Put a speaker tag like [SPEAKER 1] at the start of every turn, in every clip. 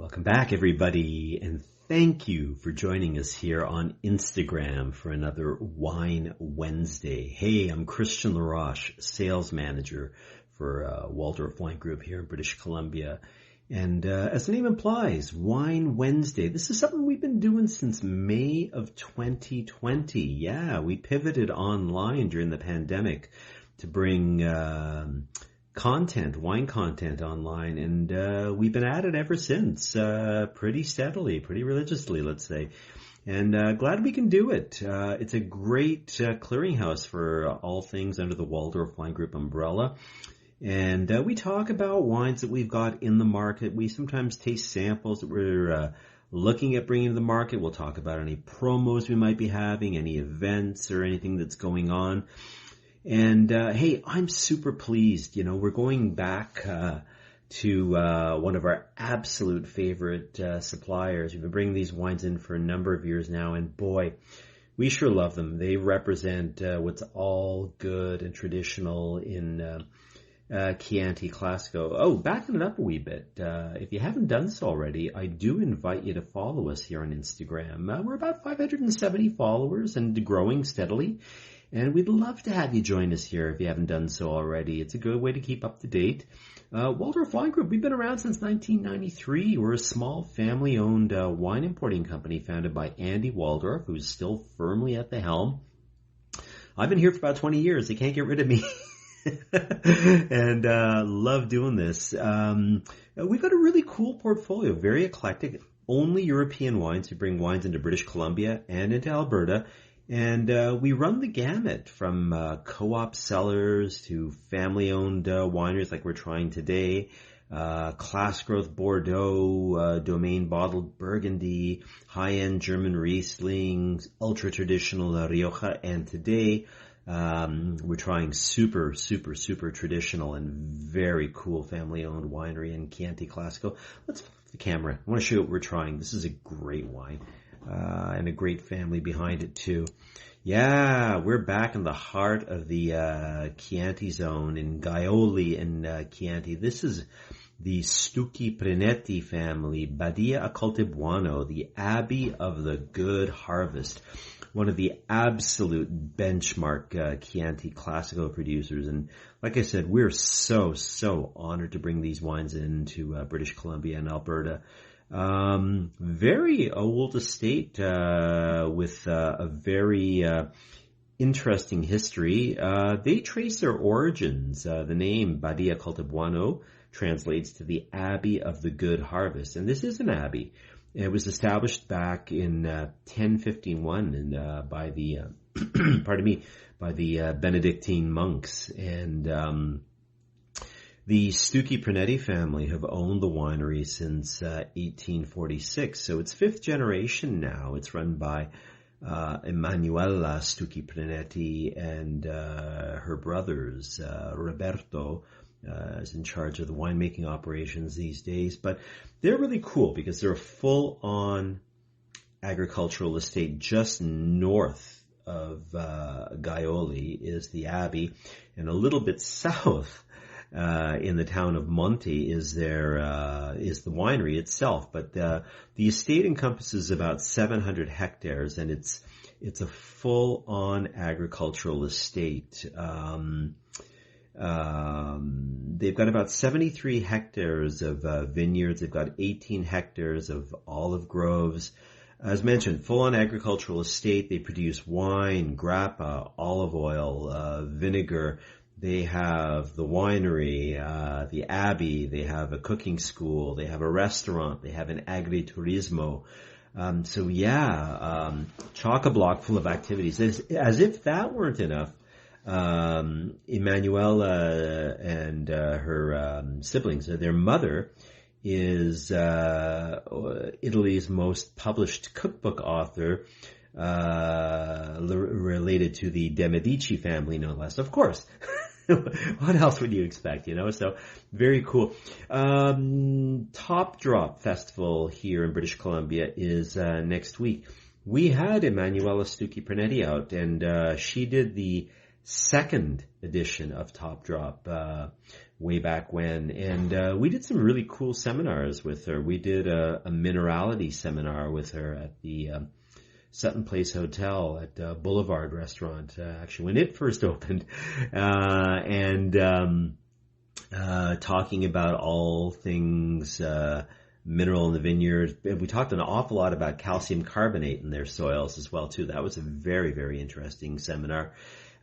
[SPEAKER 1] Welcome back, everybody, and thank you for joining us here on Instagram for another Wine Wednesday. Hey, I'm Christian LaRoche, sales manager for Waldorf Wine Group here in British Columbia. And as the name implies, Wine Wednesday. This is something we've been doing since May of 2020. Yeah, we pivoted online during the pandemic to bring wine content online, and we've been at it ever since, pretty steadily, pretty religiously, let's say. And glad we can do it. It's a great clearinghouse for all things under the Waldorf Wine Group umbrella. And we talk about wines that we've got in the market. We sometimes taste samples that we're looking at bringing to the market. We'll talk about any promos we might be having, any events or anything that's going on. And hey, I'm super pleased. You know, we're going back to one of our absolute favorite suppliers. We've been bringing these wines in for a number of years now, and boy, we sure love them. They represent what's all good and traditional in Chianti Classico. Oh, backing it up a wee bit, if you haven't done so already, I do invite you to follow us here on Instagram. We're about 570 followers and growing steadily. And we'd love to have you join us here if you haven't done so already. It's a good way to keep up to date. Waldorf Wine Group, we've been around since 1993. We're a small family-owned wine importing company founded by Andy Waldorf, who's still firmly at the helm. I've been here for about 20 years. They can't get rid of me. And love doing this. We've got a really cool portfolio, very eclectic. Only European wines. We bring wines into British Columbia and into Alberta. And we run the gamut from co-op cellars to family-owned wineries like we're trying today, class growth Bordeaux, domain bottled Burgundy, high-end German Riesling, ultra-traditional Rioja, and today we're trying super traditional and very cool family-owned winery in Chianti Classico. Let's flip the camera. I want to show you what we're trying. This is a great wine. And a great family behind it too. Yeah, we're back in the heart of the Chianti zone in Gaiole in Chianti. This is the Stucchi Prinetti family, Badia a Coltibuono, the Abbey of the Good Harvest. One of the absolute benchmark Chianti Classico producers. And like I said, we're so honored to bring these wines into British Columbia and Alberta. Very old estate with a very interesting history. They trace their origins. The name Badia Coltibuono translates to the Abbey of the Good Harvest, and this is an abbey. It was established back in 1051 and by the by the Benedictine monks, and the Stucchi Prinetti family have owned the winery since 1846, so it's fifth generation now. It's run by Emanuela Stucchi Prinetti and her brothers. Roberto is in charge of the winemaking operations these days, but they're really cool because they're a full-on agricultural estate. Just north of Gaiole is the abbey, and a little bit south in the town of Monte is the winery itself, but the estate encompasses about 700 hectares, and it's a full-on agricultural estate. They've got about 73 hectares of vineyards. They've got 18 hectares of olive groves. As mentioned, full-on agricultural estate. They produce wine, grappa, olive oil, vinegar. They have the winery, the abbey, they have a cooking school, they have a restaurant, they have an agriturismo. Chock-a-block full of activities. As if that weren't enough, Emanuela and her siblings, their mother is Italy's most published cookbook author, related to the De Medici family, no less. Of course. What else would you expect, you know? So, very cool. Top Drop Festival here in British Columbia is next week. We had Emanuela Stucchi Prinetti out, and she did the second edition of Top Drop way back when. And we did some really cool seminars with her. We did a minerality seminar with her at the Sutton Place Hotel at Boulevard Restaurant, actually, when it first opened. Talking about all things mineral in the vineyard. We talked an awful lot about calcium carbonate in their soils as well, too. That was a very, very interesting seminar.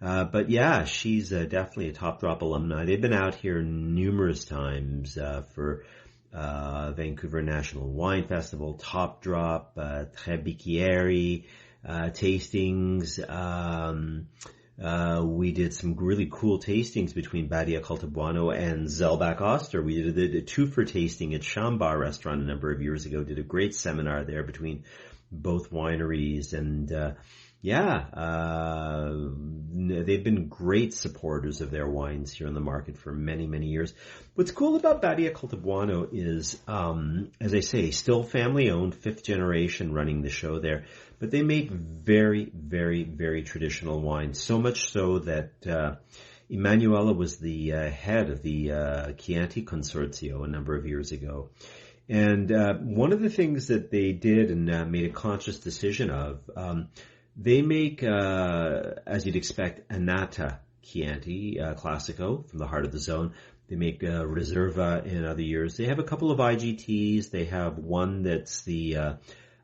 [SPEAKER 1] But yeah, she's definitely a Top Drop alumni. They've been out here numerous times for Vancouver National Wine Festival, Top Drop, Tre Bicchieri, tastings. We did some really cool tastings between Badia, Coltibuono, and Zellbach Oster. We did a two-for tasting at Chambord Restaurant a number of years ago. Did a great seminar there between both wineries, and they've been great supporters of their wines here in the market for many, many years. What's cool about Badia Coltibuono is, as I say, still family-owned, fifth generation running the show there. But they make very, very, very traditional wines. So much so that Emanuela was the head of the Chianti Consorzio a number of years ago. And one of the things that they did and made a conscious decision of, they make, as you'd expect, Annata Chianti Classico from the heart of the zone. They make Reserva in other years. They have a couple of IGTs. They have one that's the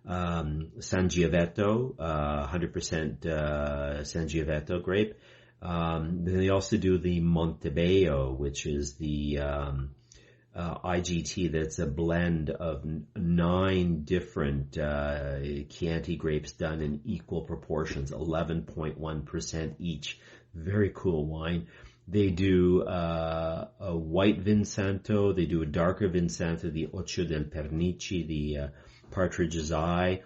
[SPEAKER 1] Sangiavetto, 100% Sangiavetto grape. Then they also do the Montebello, which is the IGT that's a blend of 9 different Chianti grapes done in equal proportions, 11.1% each. Very cool wine. They do a white Vinsanto. They do a darker Vinsanto, the Occhio del Pernici, the Partridge's Eye.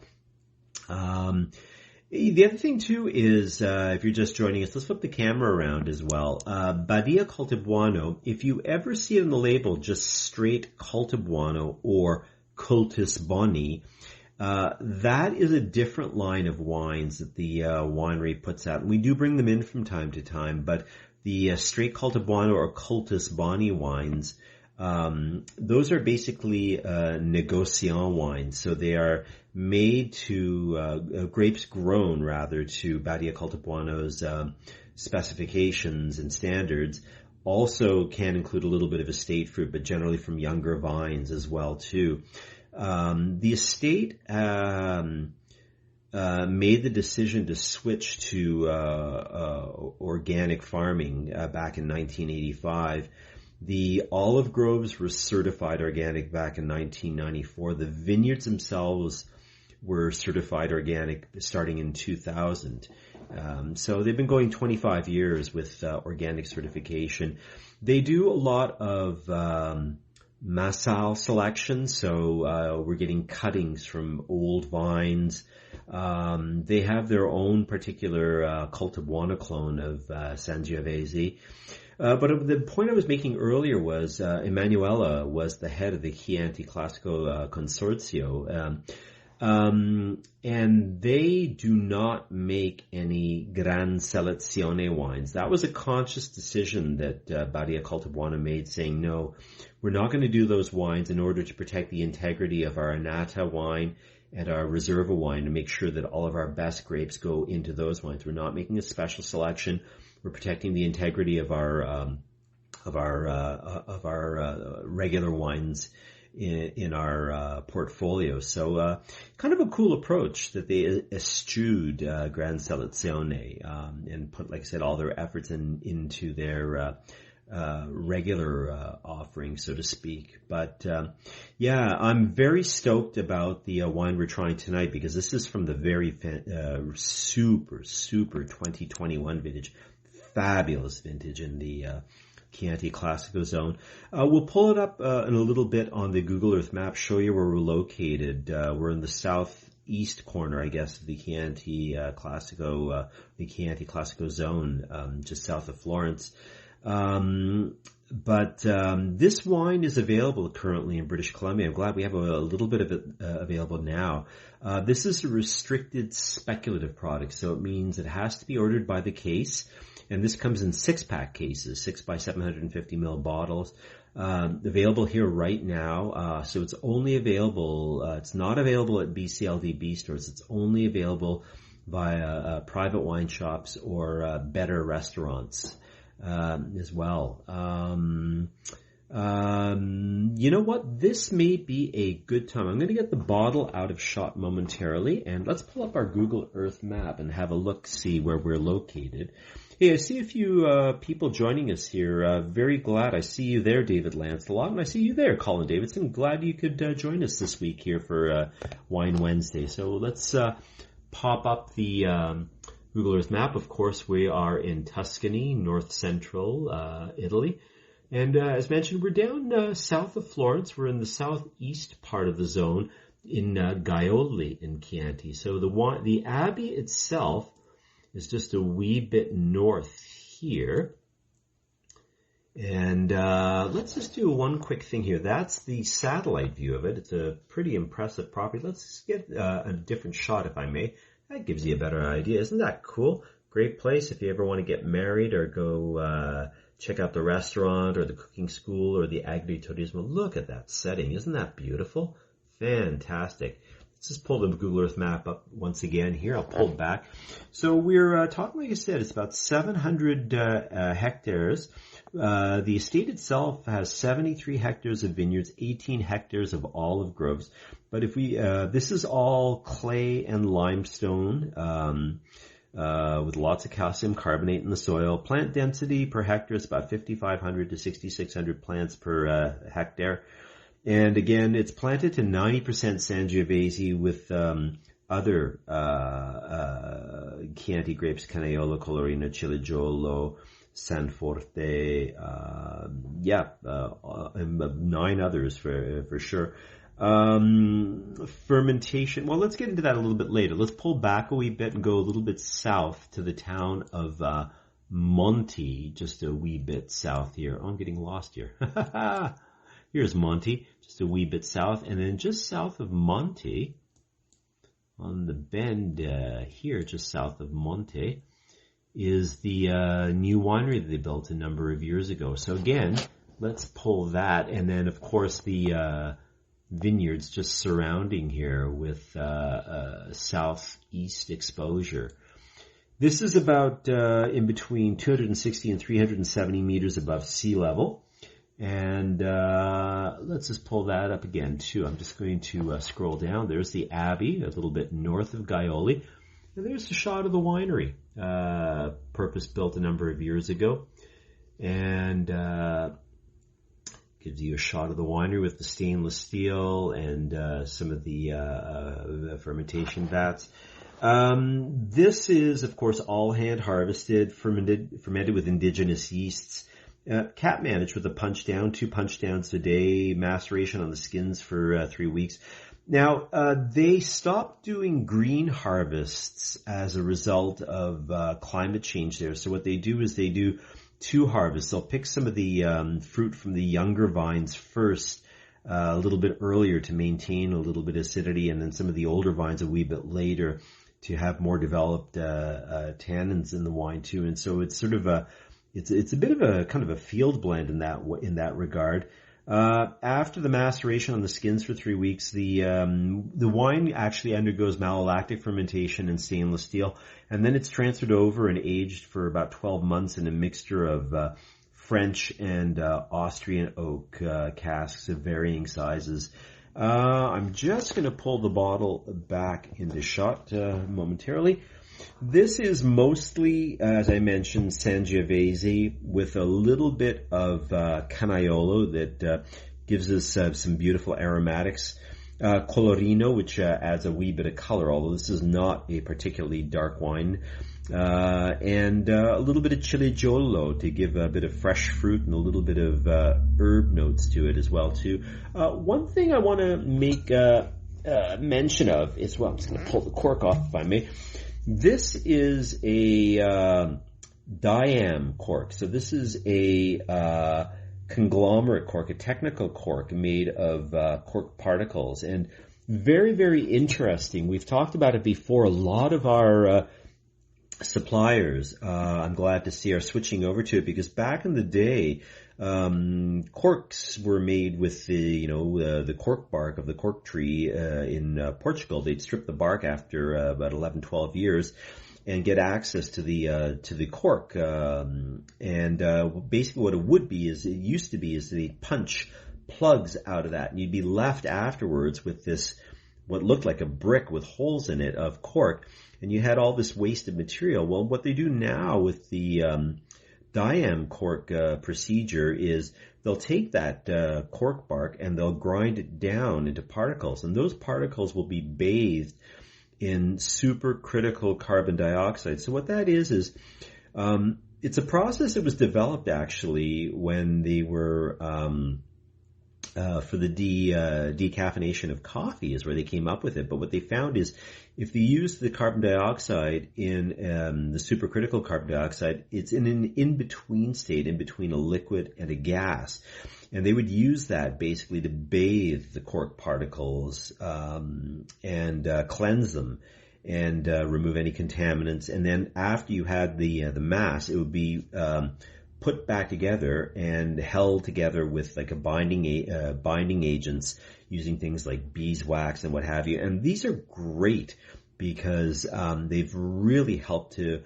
[SPEAKER 1] The other thing too is, if you're just joining us, let's flip the camera around as well. Badia Coltibuono, if you ever see it on the label, just straight Coltibuono or Cultus Boni, that is a different line of wines that the winery puts out. And we do bring them in from time to time, but the straight Coltibuono or Cultus Boni wines, those are basically negociant wines. So they are made to grapes grown rather to Badia Coltibuono's specifications and standards. Also can include a little bit of estate fruit, but generally from younger vines as well too. The estate made the decision to switch to organic farming back in 1985. The olive groves were certified organic back in 1994. The vineyards themselves were certified organic starting in 2000. So they've been going 25 years with organic certification. They do a lot of Massal selection, so we're getting cuttings from old vines. They have their own particular Coltibuono clone of Sangiovese. But the point I was making earlier was Emanuela was the head of the Chianti Classico Consorzio, and they do not make any Gran Selezione wines. That was a conscious decision that Badia Coltibuono made, saying, no, we're not going to do those wines in order to protect the integrity of our Annata wine and our Reserva wine, to make sure that all of our best grapes go into those wines. We're not making a special selection. We're protecting the integrity of our regular wines in our portfolio. So kind of a cool approach that they eschewed Gran Selezione and put, like I said, all their efforts into their regular offering, so to speak. But I'm very stoked about the wine we're trying tonight, because this is from the very super 2021 vintage. Fabulous vintage in the Chianti Classico zone. We'll pull it up in a little bit on the Google Earth map, show you where we're located. We're in the southeast corner, I guess, of the Chianti Classico zone, just south of Florence. But this wine is available currently in British Columbia. I'm glad we have a little bit of it available now. This is a restricted speculative product, so it means it has to be ordered by the case. And this comes in 6-pack cases, 6 by 750 ml bottles. Available here right now. So it's only available, it's not available at BCLDB stores. It's only available via private wine shops or better restaurants as well. You know what? This may be a good time. I'm going to get the bottle out of shot momentarily, and let's pull up our Google Earth map and have a look, see where we're located. Hey, I see a few people joining us here. Very glad. I see you there, David Lancelot, and I see you there, Colin Davidson. Glad you could join us this week here for Wine Wednesday. So let's pop up the Google Earth map. Of course, we are in Tuscany, north central Italy. And as mentioned, we're down south of Florence. We're in the southeast part of the zone in Gaiole in Chianti. So the abbey itself is just a wee bit north here. And let's just do one quick thing here. That's the satellite view of it. It's a pretty impressive property. Let's just get a different shot, if I may. That gives you a better idea. Isn't that cool? Great place if you ever want to get married or go check out the restaurant or the cooking school or the agriturismo. Look at that setting. Isn't that beautiful? Fantastic. Let's just pull the Google Earth map up once again here. I'll pull it back. So we're talking, like I said, it's about 700 hectares. The estate itself has 73 hectares of vineyards, 18 hectares of olive groves. But if we, this is all clay and limestone, with lots of calcium carbonate in the soil. Plant density per hectare is about 5,500 to 6,600 plants per hectare. And again, it's planted to 90% Sangiovese with other Chianti grapes, Canaiolo, Colorino, Ciligiolo, Sanforte, 9 others for sure. Fermentation. Well, let's get into that a little bit later. Let's pull back a wee bit and go a little bit south to the town of Monti, just a wee bit south here. Oh, I'm getting lost here. Here's Monti, just a wee bit south, and then just south of Monti, on the bend here, just south of Monte, is the new winery that they built a number of years ago. So again, let's pull that, and then of course the vineyards just surrounding here with southeast exposure. This is about in between 260 and 370 meters above sea level. And let's just pull that up again too. I'm just going to scroll down. There's the Abbey, a little bit north of Gaiole. And there's a shot of the winery, purpose-built a number of years ago. And gives you a shot of the winery with the stainless steel and some of the fermentation vats. This is, of course, all hand-harvested, fermented with indigenous yeasts. Cap managed with a punch down, 2 punch downs a day, maceration on the skins for 3 weeks. Now, they stopped doing green harvests as a result of climate change there. So what they do is they do 2 harvests. They'll pick some of the fruit from the younger vines first, a little bit earlier to maintain a little bit of acidity, and then some of the older vines a wee bit later to have more developed tannins in the wine too. And so it's sort of it's a bit of a kind of a field blend in that regard. After the maceration on the skins for 3 weeks, the wine actually undergoes malolactic fermentation in stainless steel, and then it's transferred over and aged for about 12 months in a mixture of French and Austrian oak casks of varying sizes. I'm just going to pull the bottle back into shot momentarily. This is mostly, as I mentioned, Sangiovese with a little bit of Canaiolo that gives us some beautiful aromatics. Colorino, which adds a wee bit of color, although this is not a particularly dark wine. And a little bit of Ciligiolo to give a bit of fresh fruit and a little bit of herb notes to it as well, too. One thing I want to make mention of is, well, I'm just going to pull the cork off if I may. This is a diam cork. So this is a conglomerate cork, a technical cork made of cork particles. And very, very interesting. We've talked about it before. A lot of our suppliers, I'm glad to see, are switching over to it, because back in the day, corks were made with the cork bark of the cork tree in Portugal. They'd strip the bark after about 11, 12 years and get access to the cork. Basically what it used to be is they'd punch plugs out of that, and you'd be left afterwards with this, what looked like a brick with holes in it of cork, and you had all this wasted material. Well, what they do now with the diam cork procedure is they'll take that cork bark and they'll grind it down into particles, and those particles will be bathed in supercritical carbon dioxide. So what that is it's a process that was developed actually when they were for the decaffeination of coffee is where they came up with it. But what they found is if they use the carbon dioxide in the supercritical carbon dioxide, it's in an in-between state, in between a liquid and a gas. And they would use that basically to bathe the cork particles and cleanse them and remove any contaminants. And then after you had the mass, it would be put back together and held together with like a binding agents using things like beeswax and what have you. And these are great because they've really helped to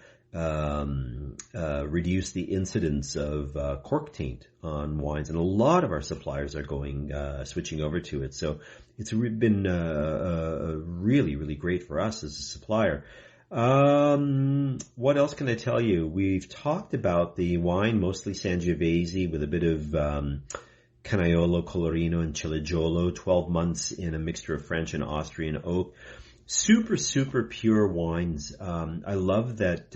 [SPEAKER 1] reduce the incidence of cork taint on wines, and a lot of our suppliers are switching over to it. So it's been really, really great for us as a supplier. What else can I tell you? We've talked about the wine, mostly Sangiovese with a bit of Canaiolo, Colorino, and Ciligiolo, 12 months in a mixture of French and Austrian oak. Super, super pure wines. I love that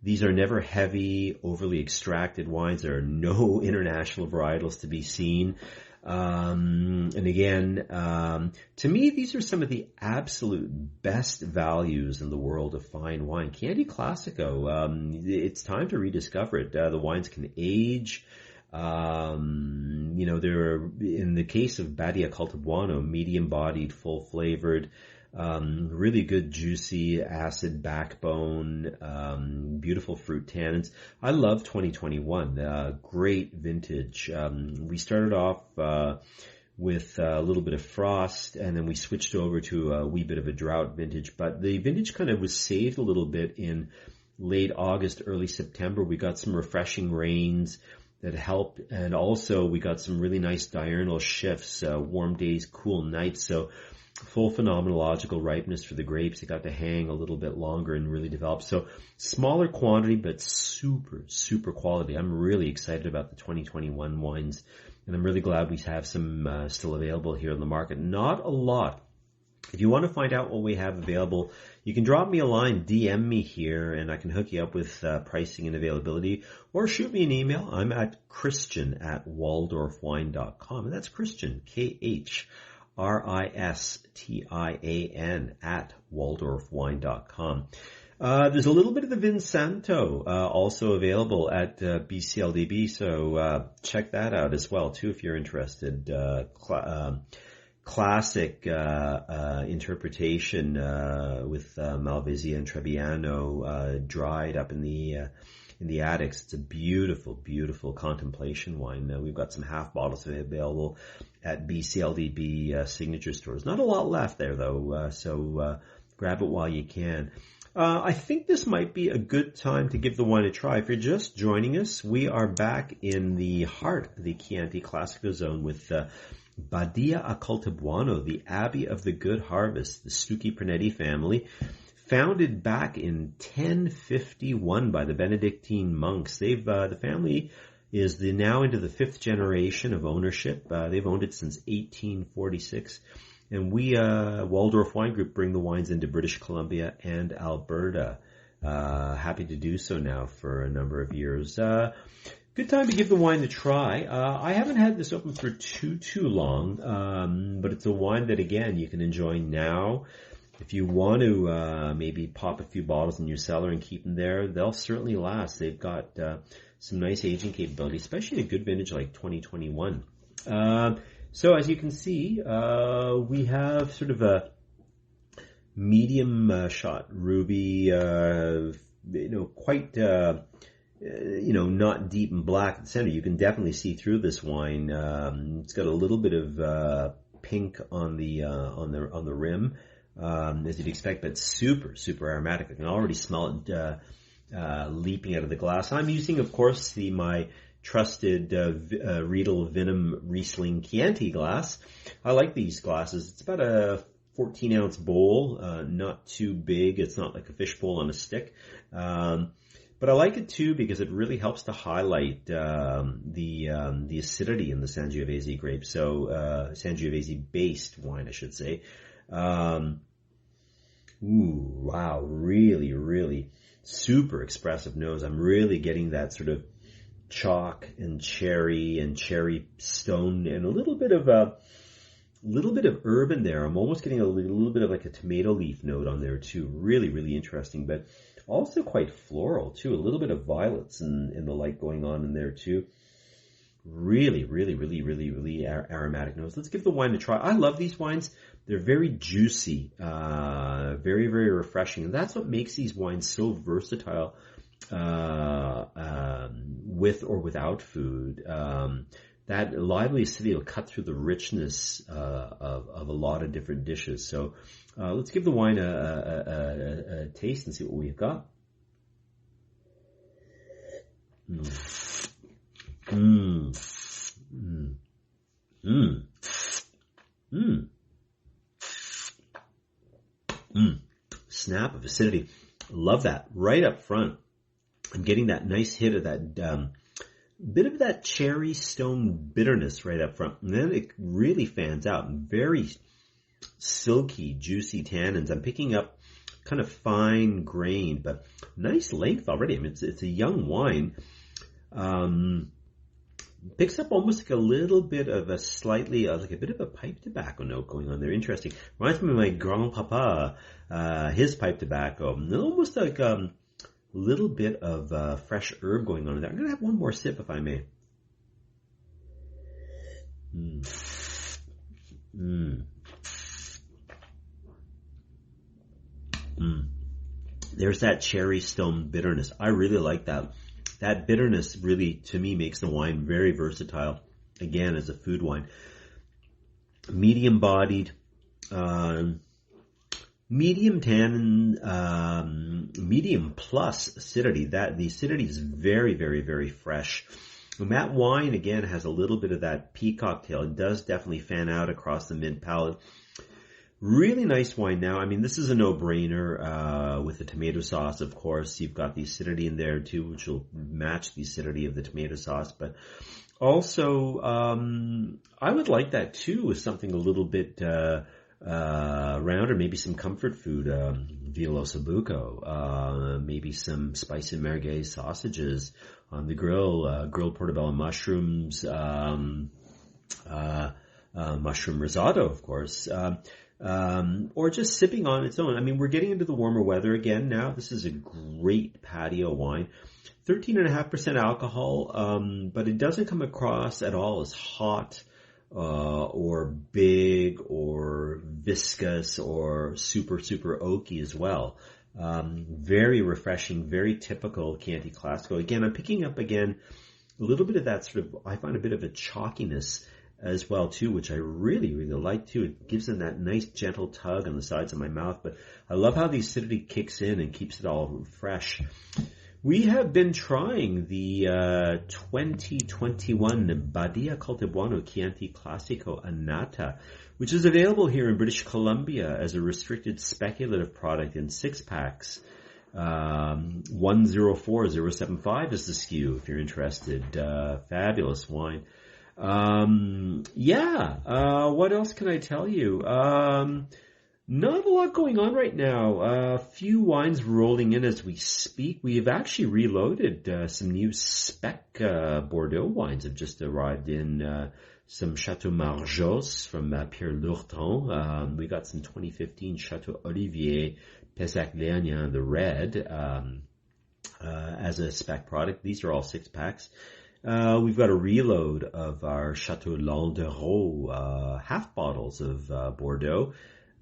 [SPEAKER 1] these are never heavy, overly extracted wines. There are no international varietals to be seen. And again, to me, these are some of the absolute best values in the world of fine wine. Chianti Classico, it's time to rediscover it. The wines can age. They're, in the case of Badia Coltibuono, medium-bodied, full-flavored, really good juicy acid backbone, beautiful fruit tannins. I love 2021, great vintage. We started off with a little bit of frost, and then we switched over to a wee bit of a drought vintage, but the vintage kind of was saved a little bit in late August, early September. We got some refreshing rains that helped, and also we got some really nice diurnal shifts, warm days, cool nights, so full phenomenological ripeness for the grapes. It got to hang a little bit longer and really develop. So smaller quantity, but super, super quality. I'm really excited about the 2021 wines, and I'm really glad we have some still available here in the market. Not a lot. If you want to find out what we have available, you can drop me a line, DM me here, and I can hook you up with pricing and availability, or shoot me an email. I'm at Christian@waldorfwine.com, and that's Christian, KHRISTIAN @waldorfwine.com. There's a little bit of the Vinsanto also available at BCLDB, so check that out as well too if you're interested. Classic interpretation with Malvasia and Trebbiano dried up in the attics. It's a beautiful, beautiful contemplation wine. We've got some half bottles available at BCLDB signature stores. Not a lot left there though, so grab it while you can. I think this might be a good time to give the wine a try. If you're just joining us, we are back in the heart of the Chianti Classico zone with Badia a Coltibuono, the Abbey of the Good Harvest, the Stucchi Prinetti family, founded back in 1051 by the Benedictine monks. The family is now into the 5th generation of ownership. They've owned it since 1846. And we, Waldorf Wine Group, bring the wines into British Columbia and Alberta. Happy to do so now for a number of years. Good time to give the wine a try. I haven't had this open for too long, but it's a wine that, again, you can enjoy now. If you want to maybe pop a few bottles in your cellar and keep them there, they'll certainly last. They've got some nice aging capability, especially a good vintage like 2021. So as you can see, we have sort of a medium shot ruby, quite, not deep and black at the center. You can definitely see through this wine. It's got a little bit of pink on the rim, as you'd expect, but super, super aromatic. I can already smell it leaping out of the glass. I'm using, of course, my trusted Riedel Vinum Riesling Chianti glass. I like these glasses. It's about a 14-ounce bowl, not too big. It's not like a fish bowl on a stick. But I like it too because it really helps to highlight the acidity in the Sangiovese grape. So Sangiovese-based wine, I should say. Wow, really, really super expressive nose. I'm really getting that sort of chalk and cherry stone and a little bit of herb in there. I'm almost getting a little bit of like a tomato leaf note on there too. Really, really interesting, but also quite floral too. A little bit of violets and the like going on in there too. Really, really, really, really, really aromatic notes. Let's give the wine a try. I love these wines. They're very juicy, very, very refreshing. And that's what makes these wines so versatile, with or without food. That lively acidity will cut through the richness of a lot of different dishes. So let's give the wine a taste and see what we've got. Snap of acidity. Love that. Right up front, I'm getting that nice hit of that bit of that cherry stone bitterness right up front. And then it really fans out. Very silky, juicy tannins. I'm picking up kind of fine grained, but nice length already. I mean, it's a young wine. Picks up almost like a little bit of a slightly, like a bit of a pipe tobacco note going on there. Interesting. Reminds me of my grandpapa, his pipe tobacco. Almost like a little bit of fresh herb going on in there. I'm going to have one more sip if I may. There's that cherry stone bitterness. I really like that. That bitterness really, to me, makes the wine very versatile, again, as a food wine. Medium-bodied, medium tannin, medium plus acidity. The acidity is very, very, very fresh. And that wine, again, has a little bit of that peacock tail. It does definitely fan out across the mid-palate. Really nice wine now. I mean, this is a no-brainer with the tomato sauce, of course. You've got the acidity in there, too, which will match the acidity of the tomato sauce. But also, I would like that, too, with something a little bit rounder, maybe some comfort food, vitello ossobuco, maybe some spicy merguez sausages on the grill, grilled portobello mushrooms, mushroom risotto, of course. Or just sipping on its own. I mean, we're getting into the warmer weather again now. This is a great patio wine. 13.5% alcohol, but it doesn't come across at all as hot, or big, or viscous, or super, super oaky as well. Very refreshing, very typical Chianti Classico. Again, I'm picking up again a little bit of that sort of, I find a bit of a chalkiness as well too, which I really, really like too. It gives them that nice gentle tug on the sides of my mouth, but I love how the acidity kicks in and keeps it all fresh. We have been trying the 2021 Badia Coltibuono Chianti Classico Annata, which is available here in British Columbia as a restricted speculative product in 6-packs. 104075 is the SKU if you're interested. Fabulous wine. What else can I tell you? Not a lot going on right now. A few wines rolling in as we speak. We have actually reloaded some new Spec Bordeaux wines have just arrived in. Some Chateau Marjos from Pierre Lourton. We got some 2015 Chateau Olivier Pessac-Léognan, the red, as a Spec product. These are all 6-packs. We've got a reload of our Chateau Landerneau half bottles of Bordeaux.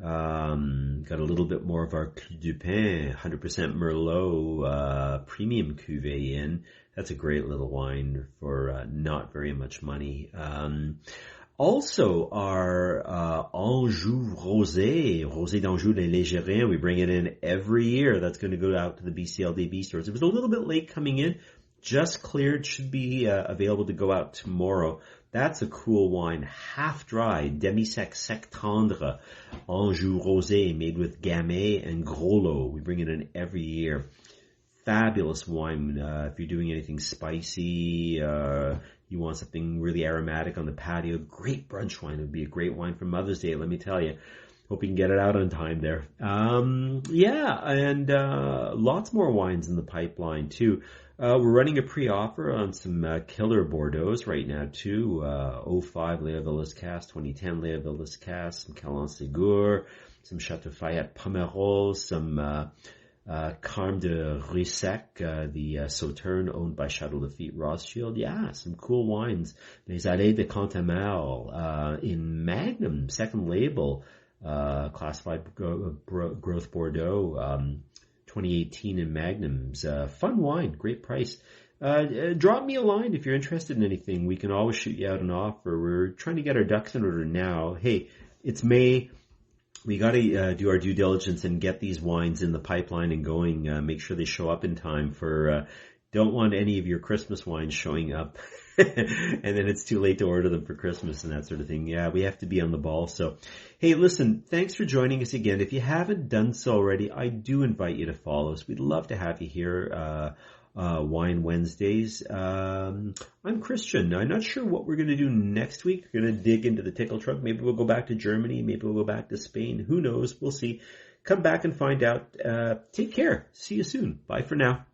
[SPEAKER 1] Got a little bit more of our Cul du Pin, 100% Merlot, premium cuvee in. That's a great little wine for, not very much money. Also our, Anjou Rosé d'Anjou Les Légérins. We bring it in every year. That's going to go out to the BCLDB stores. It was a little bit late coming in. Just cleared, should be available to go out tomorrow. That's a cool wine, half dry, demi-sec, sec tendre, Anjou Rosé, made with Gamay and Groslo. We bring it in every year. Fabulous wine. If you're doing anything spicy, you want something really aromatic on the patio, great brunch wine. It would be a great wine for Mother's Day, let me tell you. Hope you can get it out on time there. Lots more wines in the pipeline too. We're running a pre-offer on some killer Bordeaux's right now too. 05 Léa-Villas Casse, 2010 Léa-Villas Casse, some Calon Ségur, some Chateau Fayette Pomerol, some Carme de Rissec, the Sauterne owned by Chateau Lafite Rothschild. Yeah, some cool wines. Les Allées de Cantamel in Magnum, second label, classified growth Bordeaux. 2018 in Magnums. Fun wine, great price. Drop me a line if you're interested in anything. We can always shoot you out an offer. We're trying to get our ducks in order now. Hey, it's May. We got to do our due diligence and get these wines in the pipeline and going. Make sure they show up in time for. Don't want any of your Christmas wines showing up and then it's too late to order them for Christmas and that sort of thing. Yeah, we have to be on the ball. So, hey, listen, thanks for joining us again. If you haven't done so already, I do invite you to follow us. We'd love to have you here. Wine Wednesdays. I'm Christian. I'm not sure what we're going to do next week. We're going to dig into the tickle truck. Maybe we'll go back to Germany. Maybe we'll go back to Spain. Who knows? We'll see. Come back and find out. Take care. See you soon. Bye for now.